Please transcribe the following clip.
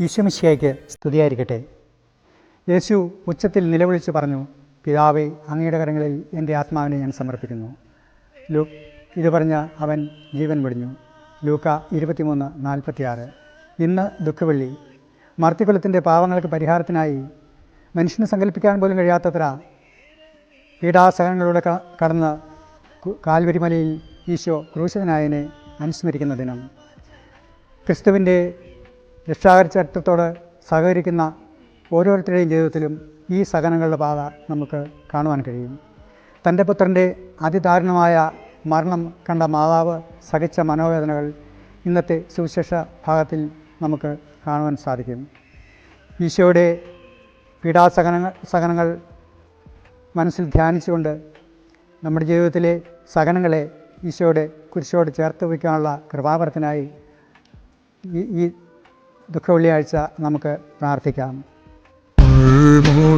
ഈശോമിശിഹായ്ക്ക് സ്തുതിയായിരിക്കട്ടെ. യേശു ഉച്ചത്തിൽ നിലവിളിച്ച് പറഞ്ഞു, പിതാവേ, അങ്ങയുടെ കരങ്ങളിൽ എൻ്റെ ആത്മാവിനെ ഞാൻ സമർപ്പിക്കുന്നു. ഇത് പറഞ്ഞ അവൻ ജീവൻ വെടിഞ്ഞു. ലൂക്ക 23:46. ഇന്ന് ദുഃഖവെള്ളി. മർത്യകുലത്തിൻ്റെ പാവങ്ങൾക്ക് പരിഹാരത്തിനായി മനുഷ്യന് സങ്കല്പിക്കാൻ പോലും കഴിയാത്തത്ര പീഡാസഹനങ്ങളിലൂടെ കടന്ന് കാൽവരിമലയിൽ ഈശോ ക്രൂശിതനായതിനെ അനുസ്മരിക്കുന്ന ദിനം. ക്രിസ്തുവിൻ്റെ രക്ഷാകരചരിത്രത്തോട് സഹകരിക്കുന്ന ഓരോരുത്തരുടെയും ജീവിതത്തിലും ഈ സഹനങ്ങളുടെ പാത നമുക്ക് കാണുവാൻ കഴിയും. തൻ്റെ പുത്രൻ്റെ അതിദാരുണമായ മരണം കണ്ട മാതാവ് സഹിച്ച മനോവേദനകൾ ഇന്നത്തെ സുവിശേഷ ഭാഗത്തിൽ നമുക്ക് കാണുവാൻ സാധിക്കും. ഈശോയുടെ സഹനങ്ങൾ മനസ്സിൽ ധ്യാനിച്ചുകൊണ്ട് നമ്മുടെ ജീവിതത്തിലെ സഹനങ്ങളെ ഈശോയുടെ കുരിശോട് ചേർത്ത് വയ്ക്കാനുള്ള കൃപാവരത്തിനായി ഈ ദുഃഖവെള്ളിയാഴ്ച നമുക്ക് പ്രാർത്ഥിക്കാം. ഉൾമുടിയണിഞ്ഞുകൊണ്ടു